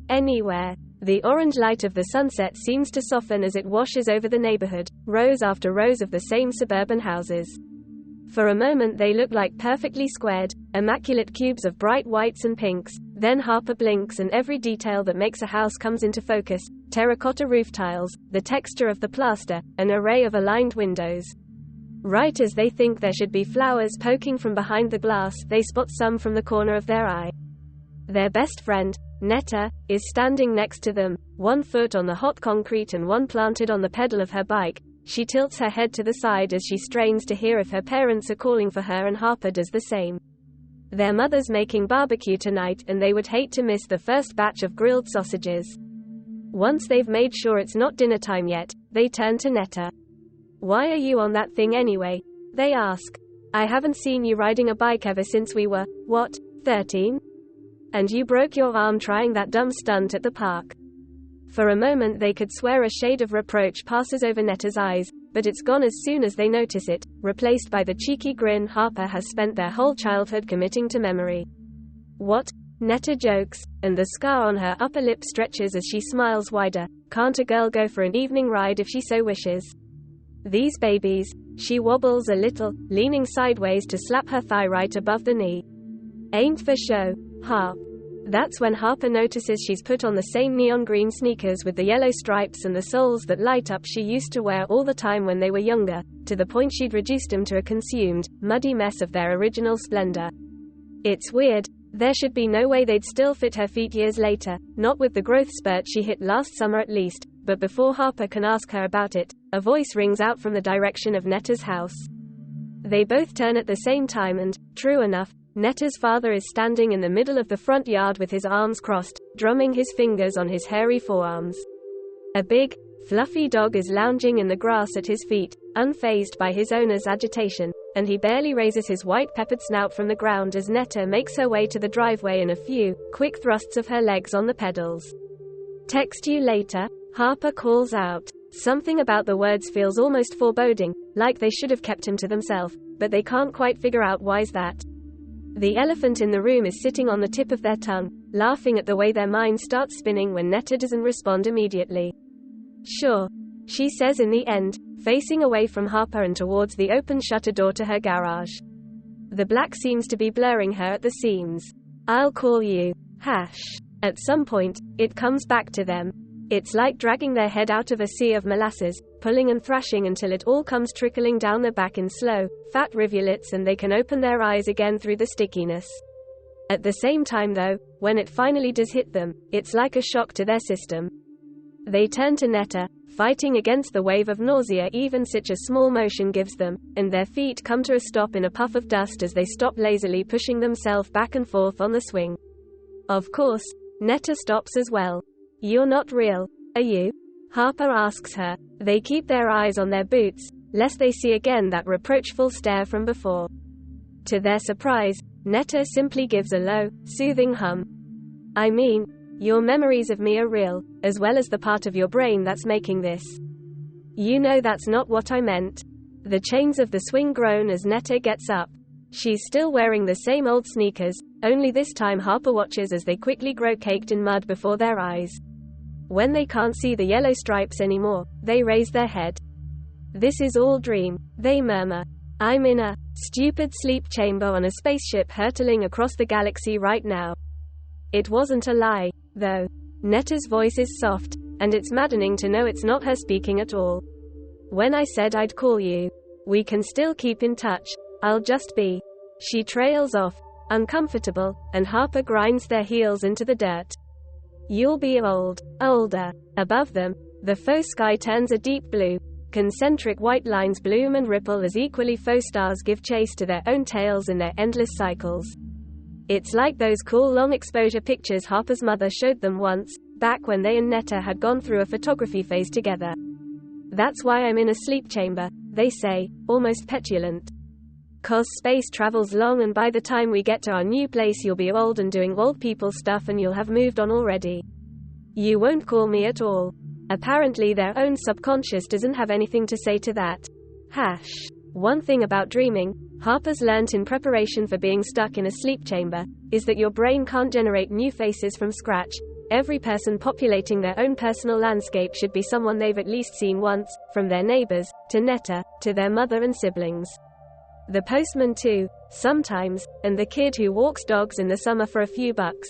anywhere. The orange light of the sunset seems to soften as it washes over the neighborhood, rows after rows of the same suburban houses. For a moment they look like perfectly squared, immaculate cubes of bright whites and pinks. Then Harper blinks and every detail that makes a house comes into focus: terracotta roof tiles, the texture of the plaster, an array of aligned windows. Right as they think there should be flowers poking from behind the glass, they spot some from the corner of their eye. Their best friend, Netta, is standing next to them, one foot on the hot concrete and one planted on the pedal of her bike. She tilts her head to the side as she strains to hear if her parents are calling for her, and Harper does the same. Their mother's making barbecue tonight and they would hate to miss the first batch of grilled sausages. Once they've made sure it's not dinner time yet, they turn to Netta. "Why are you on that thing anyway?" they ask. "I haven't seen you riding a bike ever since we were, 13? And you broke your arm trying that dumb stunt at the park." For a moment they could swear a shade of reproach passes over Netta's eyes, but it's gone as soon as they notice it, replaced by the cheeky grin Harper has spent their whole childhood committing to memory. "What?" Netta jokes, and the scar on her upper lip stretches as she smiles wider. "Can't a girl go for an evening ride if she so wishes?" "These babies." She wobbles a little, leaning sideways to slap her thigh right above the knee. "Ain't for show, Harp." That's when Harper notices she's put on the same neon green sneakers with the yellow stripes and the soles that light up she used to wear all the time when they were younger, to the point she'd reduced them to a consumed, muddy mess of their original splendor. It's weird. There should be no way they'd still fit her feet years later, not with the growth spurt she hit last summer at least. But before Harper can ask her about it, a voice rings out from the direction of Netta's house. They both turn at the same time and, true enough, Netta's father is standing in the middle of the front yard with his arms crossed, drumming his fingers on his hairy forearms. A big, fluffy dog is lounging in the grass at his feet, unfazed by his owner's agitation, and he barely raises his white-peppered snout from the ground as Netta makes her way to the driveway in a few quick thrusts of her legs on the pedals. "Text you later," Harper calls out. Something about the words feels almost foreboding, like they should have kept him to themselves, but they can't quite figure out why's that. The elephant in the room is sitting on the tip of their tongue, laughing at the way their mind starts spinning when Netta doesn't respond immediately. "Sure," she says in the end, facing away from Harper and towards the open shutter door to her garage. The black seems to be blurring her at the seams. "I'll call you. Hash." At some point, it comes back to them. It's like dragging their head out of a sea of molasses, pulling and thrashing until it all comes trickling down their back in slow, fat rivulets and they can open their eyes again through the stickiness. At the same time though, when it finally does hit them, it's like a shock to their system. They turn to Netta, fighting against the wave of nausea even such a small motion gives them, and their feet come to a stop in a puff of dust as they stop lazily pushing themselves back and forth on the swing. Of course, Netta stops as well. "You're not real, are you?" Harper asks her. They keep their eyes on their boots, lest they see again that reproachful stare from before. To their surprise, Netta simply gives a low, soothing hum. "I mean, your memories of me are real, as well as the part of your brain that's making this." "You know that's not what I meant." The chains of the swing groan as Netta gets up. She's still wearing the same old sneakers, only this time Harper watches as they quickly grow caked in mud before their eyes. When they can't see the yellow stripes anymore, they raise their head. "This is all dream," they murmur. "I'm in a stupid sleep chamber on a spaceship hurtling across the galaxy right now." It wasn't a lie, though. Netta's voice is soft, and it's maddening to know it's not her speaking at all. "When I said I'd call you. We can still keep in touch. I'll just be." She trails off, uncomfortable, and Harper grinds their heels into the dirt. "You'll be older." Above them, the faux sky turns a deep blue. Concentric white lines bloom and ripple as equally faux stars give chase to their own tails in their endless cycles. It's like those cool long-exposure pictures Harper's mother showed them once, back when they and Netta had gone through a photography phase together. "That's why I'm in a sleep chamber," they say, almost petulant. "'Cause space travels long and by the time we get to our new place you'll be old and doing old people stuff and you'll have moved on already. You won't call me at all." Apparently their own subconscious doesn't have anything to say to that. Hash. One thing about dreaming, Harper's learnt in preparation for being stuck in a sleep chamber, is that your brain can't generate new faces from scratch. Every person populating their own personal landscape should be someone they've at least seen once, from their neighbors, to Netta, to their mother and siblings. The postman too, sometimes, and the kid who walks dogs in the summer for a few bucks.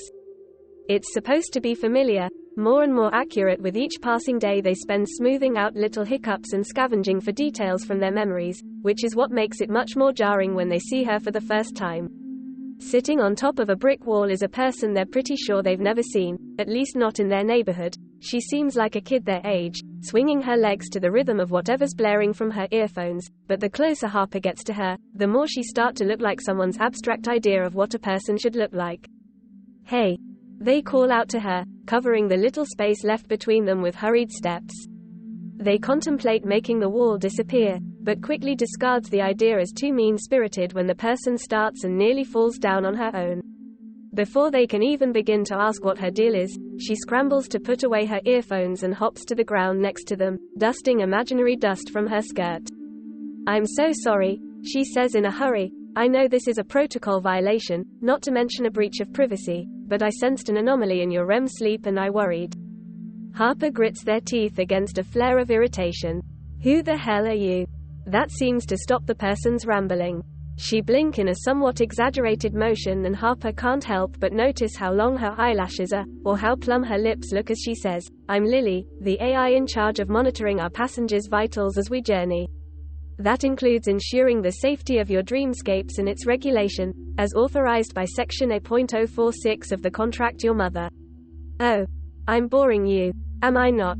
It's supposed to be familiar, more and more accurate with each passing day they spend smoothing out little hiccups and scavenging for details from their memories, which is what makes it much more jarring when they see her for the first time. Sitting on top of a brick wall is a person they're pretty sure they've never seen, at least not in their neighborhood. She seems like a kid their age, swinging her legs to the rhythm of whatever's blaring from her earphones, but the closer Harper gets to her, the more she starts to look like someone's abstract idea of what a person should look like. Hey! They call out to her, covering the little space left between them with hurried steps. They contemplate making the wall disappear, but quickly discards the idea as too mean-spirited when the person starts and nearly falls down on her own. Before they can even begin to ask what her deal is, she scrambles to put away her earphones and hops to the ground next to them, dusting imaginary dust from her skirt. "I'm so sorry," she says in a hurry. "I know this is a protocol violation, not to mention a breach of privacy, but I sensed an anomaly in your REM sleep and I worried." Harper grits their teeth against a flare of irritation. "Who the hell are you?" That seems to stop the person's rambling. She blinks in a somewhat exaggerated motion and Harper can't help but notice how long her eyelashes are, or how plump her lips look as she says, "I'm Lily, the AI in charge of monitoring our passengers' vitals as we journey. That includes ensuring the safety of your dreamscapes and its regulation, as authorized by Section A.046 of the contract your mother." "Oh. I'm boring you. Am I not?"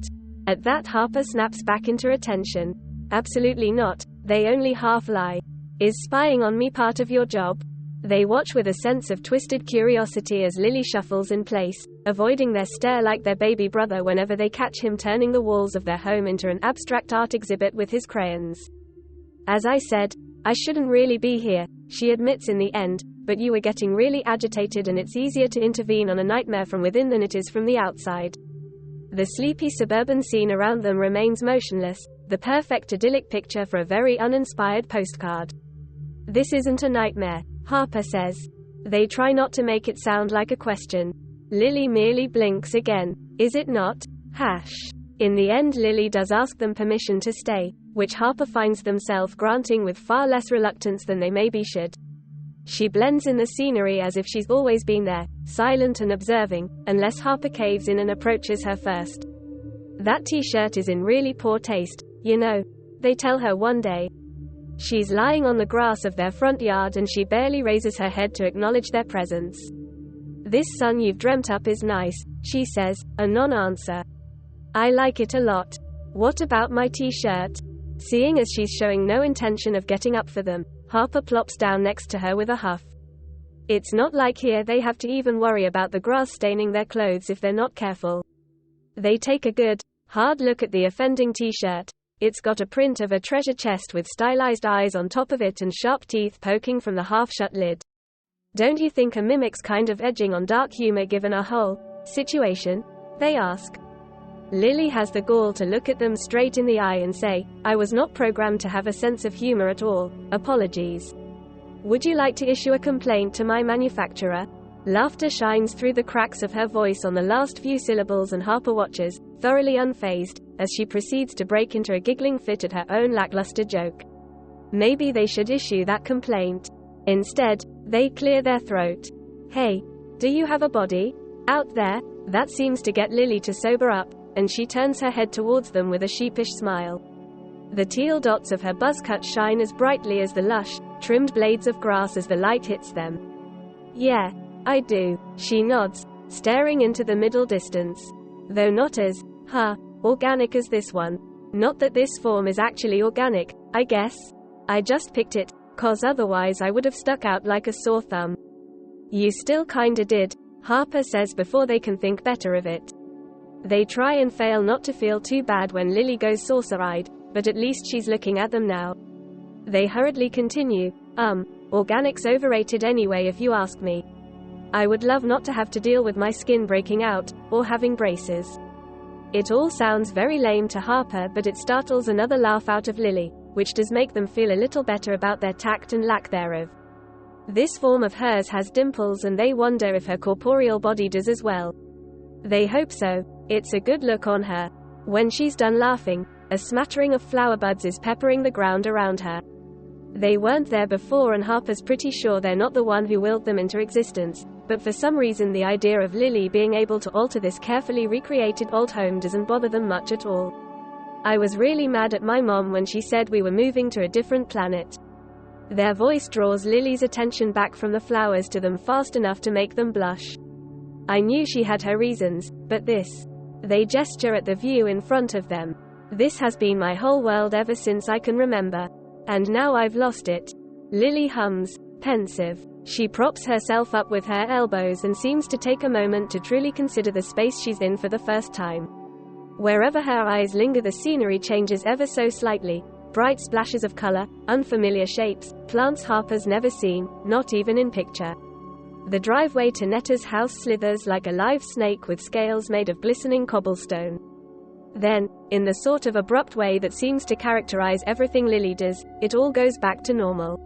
At that Harper snaps back into attention. "Absolutely not. They only half lie. Is spying on me part of your job?" They watch with a sense of twisted curiosity as Lily shuffles in place, avoiding their stare like their baby brother whenever they catch him turning the walls of their home into an abstract art exhibit with his crayons. "As I said, I shouldn't really be here," she admits in the end, "but you were getting really agitated and it's easier to intervene on a nightmare from within than it is from the outside." The sleepy suburban scene around them remains motionless, the perfect idyllic picture for a very uninspired postcard. "This isn't a nightmare," Harper says. They try not to make it sound like a question. Lily merely blinks again. "Is it not? Hash." In the end Lily does ask them permission to stay, which Harper finds themselves granting with far less reluctance than they maybe should. She blends in the scenery as if she's always been there, silent and observing, unless Harper caves in and approaches her first. "That t-shirt is in really poor taste, you know," they tell her one day. She's lying on the grass of their front yard and she barely raises her head to acknowledge their presence. "This sun you've dreamt up is nice," she says, a non-answer. "I like it a lot. What about my t-shirt?" Seeing as she's showing no intention of getting up for them, Harper plops down next to her with a huff. It's not like here they have to even worry about the grass staining their clothes if they're not careful. They take a good, hard look at the offending t-shirt. It's got a print of a treasure chest with stylized eyes on top of it and sharp teeth poking from the half-shut lid. "Don't you think a mimic's kind of edging on dark humor given our whole situation?" they ask. Lily has the gall to look at them straight in the eye and say, "I was not programmed to have a sense of humor at all. Apologies. Would you like to issue a complaint to my manufacturer?" Laughter shines through the cracks of her voice on the last few syllables and Harper watches, thoroughly unfazed, as she proceeds to break into a giggling fit at her own lackluster joke. Maybe they should issue that complaint. Instead, they clear their throat. "Hey, do you have a body out there?" That seems to get Lily to sober up, and she turns her head towards them with a sheepish smile. The teal dots of her buzz cut shine as brightly as the lush, trimmed blades of grass as the light hits them. "Yeah, I do," she nods, staring into the middle distance. "Though not as, organic as this one. Not that this form is actually organic, I guess. I just picked it, 'cause otherwise I would have stuck out like a sore thumb." "You still kinda did," Harper says before they can think better of it. They try and fail not to feel too bad when Lily goes saucer-eyed, but at least she's looking at them now. They hurriedly continue, "Organic's overrated anyway if you ask me. I would love not to have to deal with my skin breaking out, or having braces." It all sounds very lame to Harper, but it startles another laugh out of Lily, which does make them feel a little better about their tact and lack thereof. This form of hers has dimples and they wonder if her corporeal body does as well. They hope so. It's a good look on her. When she's done laughing, a smattering of flower buds is peppering the ground around her. They weren't there before, and Harper's pretty sure they're not the one who willed them into existence, but for some reason the idea of Lily being able to alter this carefully recreated old home doesn't bother them much at all. I was really mad at my mom when she said we were moving to a different planet. Their voice draws Lily's attention back from the flowers to them fast enough to make them blush. I knew she had her reasons, but this. They gesture at the view in front of them. This has been my whole world ever since I can remember. And now I've lost it. Lily hums, pensive. She props herself up with her elbows and seems to take a moment to truly consider the space she's in for the first time. Wherever her eyes linger, the scenery changes ever so slightly. Bright splashes of color, unfamiliar shapes, plants Harper's never seen, not even in picture. The driveway to Netta's house slithers like a live snake with scales made of glistening cobblestone. Then, in the sort of abrupt way that seems to characterize everything Lily does, it all goes back to normal.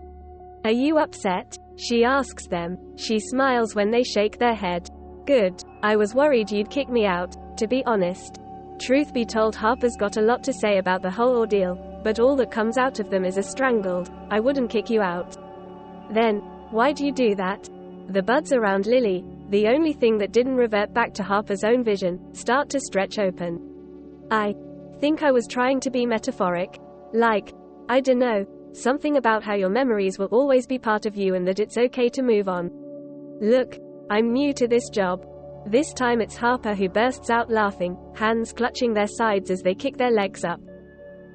Are you upset? She asks them. She smiles when they shake their head. Good. I was worried you'd kick me out, to be honest. Truth be told, Harper's got a lot to say about the whole ordeal, but all that comes out of them is a strangled, I wouldn't kick you out. Then, why do you do that? The buds around Lily, the only thing that didn't revert back to Harper's own vision, start to stretch open. I think I was trying to be metaphoric. Like, I dunno, something about how your memories will always be part of you and that it's okay to move on. Look, I'm new to this job. This time it's Harper who bursts out laughing, hands clutching their sides as they kick their legs up.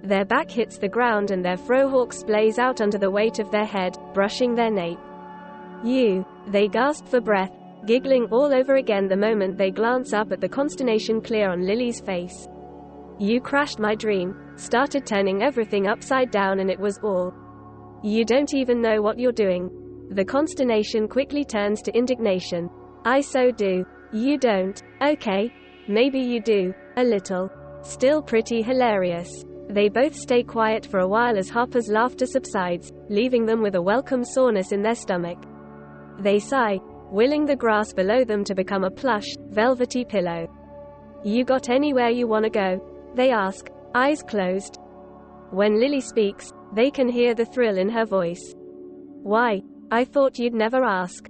Their back hits the ground and their frohawk splays out under the weight of their head, brushing their nape. They gasp for breath, giggling all over again the moment they glance up at the consternation clear on Lily's face. You crashed my dream, started turning everything upside down, and it was all. You don't even know what you're doing. The consternation quickly turns to indignation. I so do. You don't. Okay. Maybe you do. A little. Still pretty hilarious. They both stay quiet for a while as Harper's laughter subsides, leaving them with a welcome soreness in their stomach. They sigh, willing the grass below them to become a plush, velvety pillow. You got anywhere you want to go? They ask, eyes closed. When Lily speaks, they can hear the thrill in her voice. Why? I thought you'd never ask.